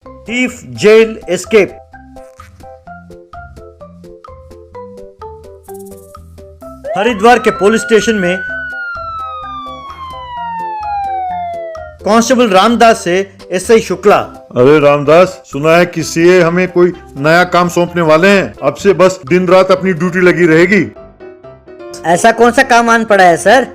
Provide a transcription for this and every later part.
Thief jail escape. Haridwar के police station में constable Ramdas से एसआई शुक्ला। अरे रामदास, सुना है कि सीए हमें कोई नया काम सौंपने वाले हैं। अब से बस दिन रात अपनी ड्यूटी लगी रहेगी। ऐसा कौन सा काम आन पड़ा है सर?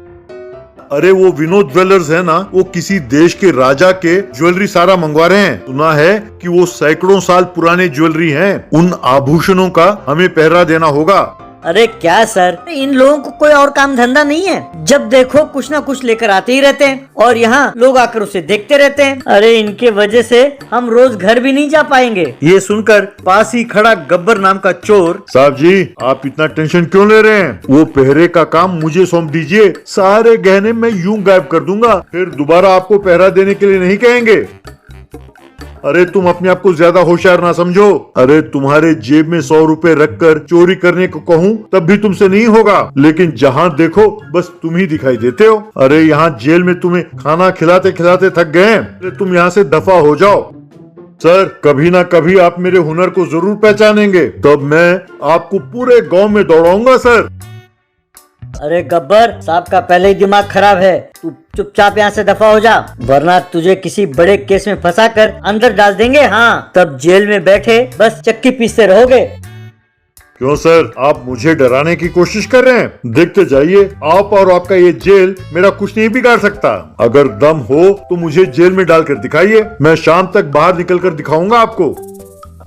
अरे वो विनोद ज्वेलर्स है ना, वो किसी देश के राजा के ज्वेलरी सारा मंगवा रहे हैं। सुना है कि वो सैकड़ों साल पुराने ज्वेलरी हैं। उन आभूषणों का हमें पहरा देना होगा। अरे क्या सर, इन लोगों को कोई और काम धंधा नहीं है? जब देखो कुछ ना कुछ लेकर आते ही रहते हैं और यहाँ लोग आकर उसे देखते रहते हैं। अरे इनके वजह से हम रोज घर भी नहीं जा पाएंगे। ये सुनकर पास ही खड़ा गब्बर नाम का चोर, साहब जी, आप इतना टेंशन क्यों ले रहे हैं? वो पहरे का काम मुझे सौंप दीजिए। सारे गहने मैं यूं गायब कर दूंगा, फिर दोबारा आपको पहरा देने के लिए नहीं कहेंगे। अरे तुम अपने आप को ज्यादा होशियार ना समझो। अरे तुम्हारे जेब में 100 रुपए रखकर चोरी करने को कहूँ तब भी तुमसे नहीं होगा, लेकिन जहाँ देखो बस तुम ही दिखाई देते हो। अरे यहाँ जेल में तुम्हें खाना खिलाते खिलाते थक गए हैं। अरे तुम यहाँ से दफा हो जाओ। सर, कभी ना कभी आप मेरे हुनर को जरूर पहचानेंगे, तब मैं आपको पूरे गांव में दौड़ाऊंगा सर। अरे गब्बर साहब का पहले ही दिमाग खराब है। तू चुपचाप यहाँ से दफा हो जा, वरना तुझे किसी बड़े केस में फंसाकर अंदर डाल देंगे। हाँ, तब जेल में बैठे बस चक्की पीसते रहोगे। क्यों सर, आप मुझे डराने की कोशिश कर रहे हैं? देखते जाइए, आप और आपका ये जेल मेरा कुछ नहीं बिगाड़ सकता। अगर दम हो तो मुझे जेल में डालकर दिखाइए, मैं शाम तक बाहर निकलकर दिखाऊंगा आपको।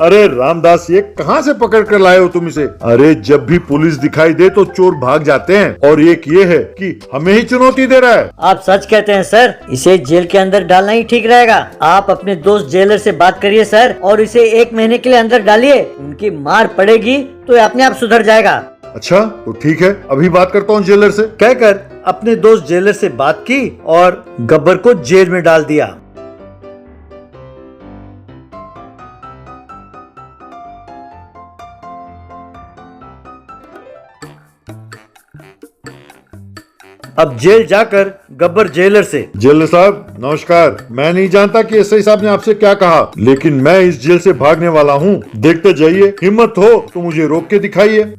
अरे रामदास, ये कहाँ से पकड़ कर लाए हो तुम इसे? अरे जब भी पुलिस दिखाई दे तो चोर भाग जाते हैं, और एक ये है कि हमें ही चुनौती दे रहा है। आप सच कहते हैं सर, इसे जेल के अंदर डालना ही ठीक रहेगा। आप अपने दोस्त जेलर से बात करिए सर, और इसे 1 महीने के लिए अंदर डालिए। उनकी मार पड़ेगी तो अपने आप सुधर जाएगा। अच्छा तो ठीक है, अभी बात करता हूँ जेलर से। कहकर अपने दोस्त जेलर से बात की और गब्बर को जेल में डाल दिया। अब जेल जाकर गब्बर जेलर से, जेलर साहब नमस्कार। मैं नहीं जानता कि एसआई साहब ने आपसे क्या कहा, लेकिन मैं इस जेल से भागने वाला हूँ। देखते जाइए, हिम्मत हो तो मुझे रोक के दिखाइए।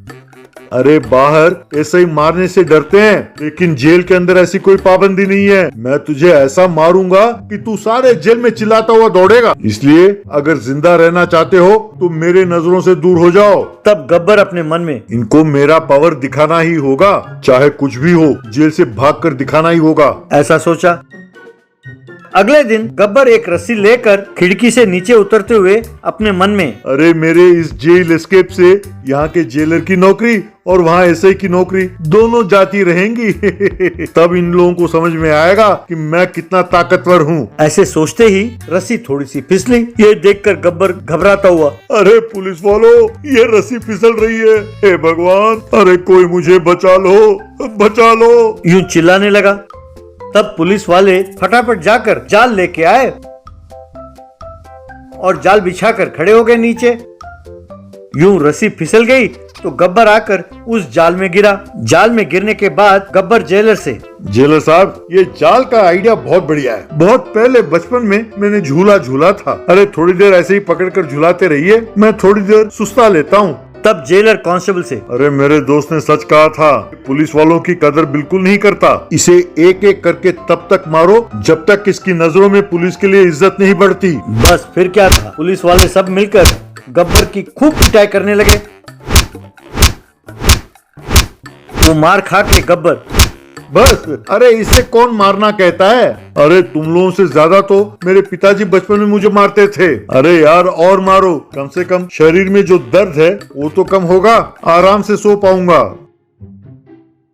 अरे बाहर एसआई मारने से डरते हैं, लेकिन जेल के अंदर ऐसी कोई पाबंदी नहीं है। मैं तुझे ऐसा मारूंगा कि तू सारे जेल में चिल्लाता हुआ दौड़ेगा। इसलिए अगर जिंदा रहना चाहते हो तो मेरे नजरों से दूर हो जाओ। तब गब्बर अपने मन में, इनको मेरा पावर दिखाना ही होगा, चाहे कुछ भी हो, जेल से भागकर दिखाना ही होगा, ऐसा सोचा। अगले दिन गब्बर एक रस्सी लेकर खिड़की से नीचे उतरते हुए अपने मन में, अरे मेरे इस जेल एस्केप से यहाँ के जेलर की नौकरी और वहाँ एसआई की नौकरी दोनों जाती रहेंगी। तब इन लोगों को समझ में आएगा कि मैं कितना ताकतवर हूँ। ऐसे सोचते ही रस्सी थोड़ी सी फिसली। ये देखकर गब्बर घबराता हुआ, अरे पुलिस वालों, ये रस्सी फिसल रही है, हे भगवान, अरे कोई मुझे बचा लो, बचा लो, यूं चिल्लाने लगा। तब पुलिस वाले फटाफट जाकर जाल लेके आए और जाल बिछाकर खड़े हो गए नीचे। यूं रस्सी फिसल गई तो गब्बर आकर उस जाल में गिरा। जाल में गिरने के बाद गब्बर जेलर से, जेलर साहब, ये जाल का आइडिया बहुत बढ़िया है। बहुत पहले बचपन में मैंने झूला झूला था। अरे थोड़ी देर ऐसे ही पकड़कर झुलाते रहिए, मैं थोड़ी देर सुस्ता लेता हूँ। तब जेलर कांस्टेबल से, अरे मेरे दोस्त ने सच कहा था, पुलिस वालों की कदर बिल्कुल नहीं करता। इसे एक एक करके तब तक मारो जब तक इसकी नजरों में पुलिस के लिए इज्जत नहीं बढ़ती। बस फिर क्या था, पुलिस वाले सब मिलकर गब्बर की खूब पिटाई करने लगे। वो मार खा के गब्बर, बस, अरे इससे कौन मारना कहता है? अरे तुम लोगों से ज्यादा तो मेरे पिताजी बचपन में मुझे मारते थे। अरे यार और मारो, कम से कम शरीर में जो दर्द है वो तो कम होगा, आराम से सो पाऊंगा।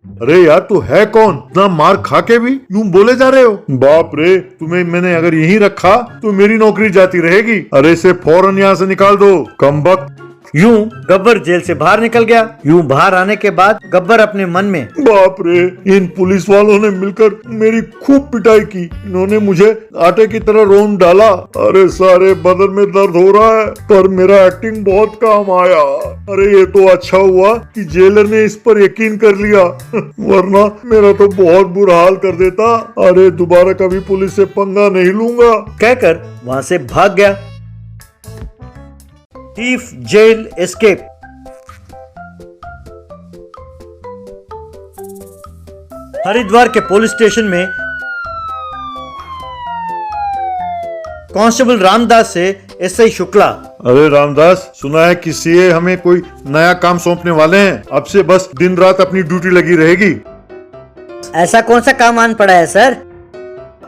अरे यार तू है कौन, इतना मार खा के भी यूं बोले जा रहे हो? बाप रे, तुम्हें मैंने अगर यहीं रखा तो मेरी नौकरी जाती रहेगी। अरे इसे फौरन यहाँ से निकाल दो, कमबख्त। यूं गब्बर जेल से बाहर निकल गया। यूं बाहर आने के बाद गब्बर अपने मन में, बाप रे, इन पुलिस वालों ने मिलकर मेरी खूब पिटाई की। इन्होंने मुझे आटे की तरह रोन डाला। अरे सारे बदन में दर्द हो रहा है, पर मेरा एक्टिंग बहुत काम आया। अरे ये तो अच्छा हुआ कि जेलर ने इस पर यकीन कर लिया, वरना मेरा तो बहुत बुरा हाल कर देता। अरे दोबारा कभी पुलिस से पंगा नहीं लूंगा, कहकर वहाँ से भाग गया। Thief jail escape. हरिद्वार के पुलिस स्टेशन में कांस्टेबल रामदास से एसआई शुक्ला। अरे रामदास, सुना है कि सीए हमें कोई नया काम सौंपने वाले हैं। अब से बस दिन रात अपनी ड्यूटी लगी रहेगी। ऐसा कौन सा काम आन पड़ा है सर?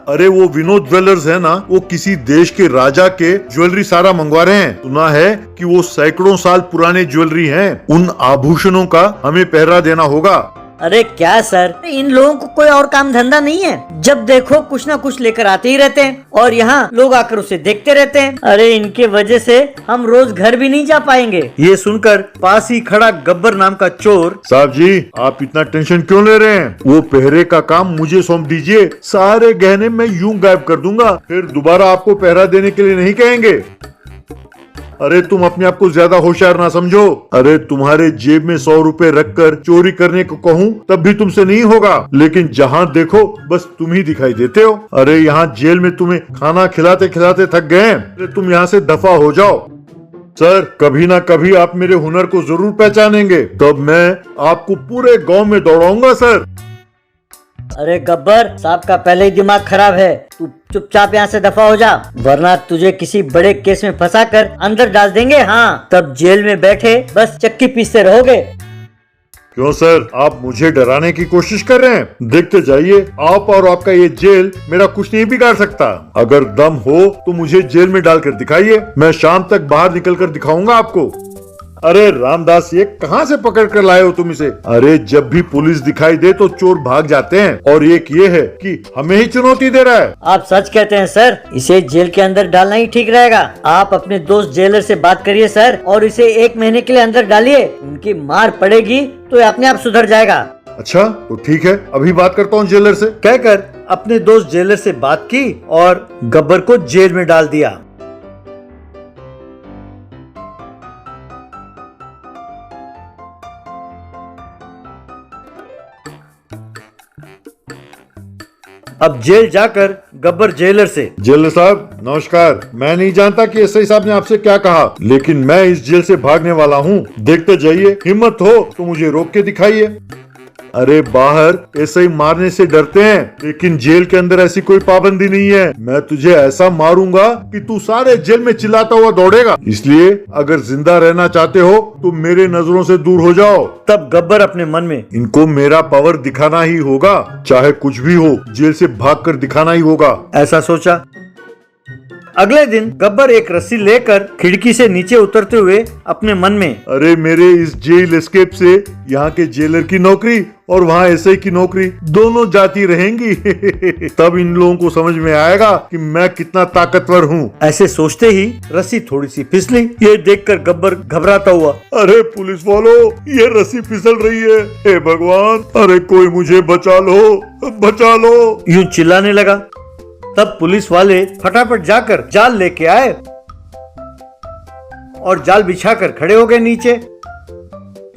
अरे वो विनोद ज्वेलर्स है ना, वो किसी देश के राजा के ज्वेलरी सारा मंगवा रहे हैं। सुना है कि वो सैकड़ों साल पुराने ज्वेलरी हैं। उन आभूषणों का हमें पहरा देना होगा। अरे क्या सर, इन लोगों को कोई और काम धंधा नहीं है? जब देखो कुछ ना कुछ लेकर आते ही रहते हैं और यहाँ लोग आकर उसे देखते रहते हैं। अरे इनके वजह से हम रोज घर भी नहीं जा पाएंगे। ये सुनकर पास ही खड़ा गब्बर नाम का चोर, साहब जी, आप इतना टेंशन क्यों ले रहे हैं? वो पहरे का काम मुझे सौंप दीजिए। सारे गहने मैं यूं गायब कर दूंगा, फिर दोबारा आपको पहरा देने के लिए नहीं कहेंगे। अरे तुम अपने आप को ज्यादा होशियार ना समझो। अरे तुम्हारे जेब में 100 रुपए रखकर चोरी करने को कहूँ तब भी तुमसे नहीं होगा, लेकिन जहाँ देखो बस तुम ही दिखाई देते हो। अरे यहाँ जेल में तुम्हें खाना खिलाते खिलाते थक गए हैं। अरे तुम यहाँ से दफा हो जाओ। सर, कभी ना कभी आप मेरे हुनर को जरूर पहचानेंगे, तब मैं आपको पूरे गांव में दौड़ाऊंगा सर। अरे गब्बर साहब का पहले ही दिमाग खराब है। तू चुपचाप यहाँ से दफा हो जा, वरना तुझे किसी बड़े केस में फंसाकर अंदर डाल देंगे। हाँ, तब जेल में बैठे बस चक्की पीसते रहोगे। क्यों सर, आप मुझे डराने की कोशिश कर रहे हैं? देखते जाइए, आप और आपका ये जेल मेरा कुछ नहीं बिगाड़ सकता। अगर दम हो तो मुझे जेल में डालकर दिखाइए, मैं शाम तक बाहर निकलकर दिखाऊंगा आपको। अरे रामदास, ये कहाँ से पकड़ कर लाए हो तुम इसे? अरे जब भी पुलिस दिखाई दे तो चोर भाग जाते हैं, और एक ये है कि हमें ही चुनौती दे रहा है। आप सच कहते हैं सर, इसे जेल के अंदर डालना ही ठीक रहेगा। आप अपने दोस्त जेलर से बात करिए सर, और इसे 1 महीने के लिए अंदर डालिए। उनकी मार पड़ेगी तो ये अपने आप सुधर जाएगा। अच्छा तो ठीक है, अभी बात करता हूँ जेलर से। कहकर अपने दोस्त जेलर से बात की और गब्बर को जेल में डाल दिया। अब जेल जाकर गब्बर जेलर से, जेलर साहब नमस्कार। मैं नहीं जानता कि एसआई साहब ने आपसे क्या कहा, लेकिन मैं इस जेल से भागने वाला हूँ। देखते जाइए, हिम्मत हो तो मुझे रोक के दिखाइए। अरे बाहर एसआई मारने से डरते हैं, लेकिन जेल के अंदर ऐसी कोई पाबंदी नहीं है। मैं तुझे ऐसा मारूंगा कि तू सारे जेल में चिल्लाता हुआ दौड़ेगा। इसलिए अगर जिंदा रहना चाहते हो तो मेरे नजरों से दूर हो जाओ। तब गब्बर अपने मन में, इनको मेरा पावर दिखाना ही होगा, चाहे कुछ भी हो, जेल से भागकर दिखाना ही होगा, ऐसा सोचा। अगले दिन गब्बर एक रस्सी लेकर खिड़की से नीचे उतरते हुए अपने मन में, अरे मेरे इस जेल एस्केप से यहाँ के जेलर की नौकरी और वहाँ एसआई की नौकरी दोनों जाती रहेंगी। तब इन लोगों को समझ में आएगा कि मैं कितना ताकतवर हूँ। ऐसे सोचते ही रस्सी थोड़ी सी फिसली। ये देखकर गब्बर घबराता हुआ, अरे पुलिस वालों, ये रस्सी फिसल रही है, हे भगवान, अरे कोई मुझे बचा लो, बचा लो, यूं चिल्लाने लगा। तब पुलिस वाले फटाफट जाकर जाल लेके आए और जाल बिछाकर खड़े हो गए नीचे।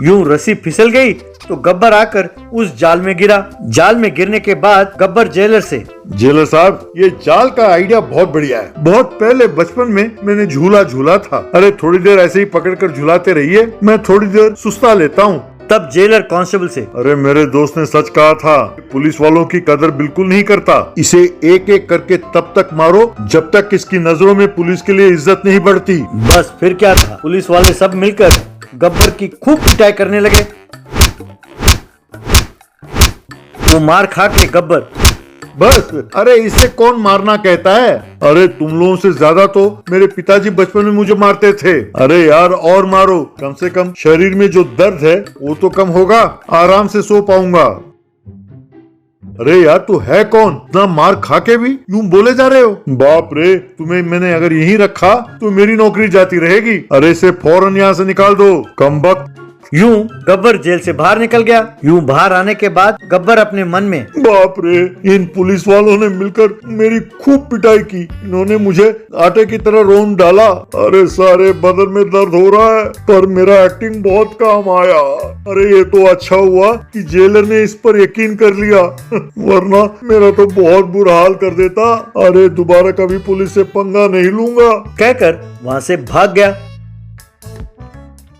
यूं रस्सी फिसल गई तो गब्बर आकर उस जाल में गिरा। जाल में गिरने के बाद गब्बर जेलर से, जेलर साहब, ये जाल का आइडिया बहुत बढ़िया है। बहुत पहले बचपन में मैंने झूला झूला था। अरे थोड़ी देर ऐसे ही पकड़कर झुलाते रहिए, मैं थोड़ी देर सुस्ता लेता हूँ। तब जेलर कांस्टेबल से, अरे मेरे दोस्त ने सच कहा था, पुलिस वालों की कदर बिल्कुल नहीं करता। इसे एक एक करके तब तक मारो जब तक इसकी नजरों में पुलिस के लिए इज्जत नहीं बढ़ती। बस फिर क्या था, पुलिस वाले सब मिलकर गब्बर की खूब पिटाई करने लगे। वो मार खा के गब्बर, बस, अरे इससे कौन मारना कहता है? अरे तुम लोगों से ज्यादा तो मेरे पिताजी बचपन में मुझे मारते थे। अरे यार और मारो, कम से कम शरीर में जो दर्द है वो तो कम होगा, आराम से सो पाऊंगा। अरे यार तू है कौन, इतना मार खा के भी यूं बोले जा रहे हो? बाप रे, तुम्हें मैंने अगर यहीं रखा तो मेरी नौकरी जाती रहेगी। अरे इसे फौरन यहाँ से निकाल दो, कमबख्त। यूं गब्बर जेल से बाहर निकल गया। यूं बाहर आने के बाद गब्बर अपने मन में, बाप रे, इन पुलिस वालों ने मिलकर मेरी खूब पिटाई की। इन्होंने मुझे आटे की तरह रोन डाला। अरे सारे बदन में दर्द हो रहा है, पर मेरा एक्टिंग बहुत काम आया। अरे ये तो अच्छा हुआ कि जेलर ने इस पर यकीन कर लिया, वरना मेरा तो बहुत बुरा हाल कर देता। अरे दोबारा कभी पुलिस से पंगा नहीं लूंगा, कहकर वहाँ से भाग गया।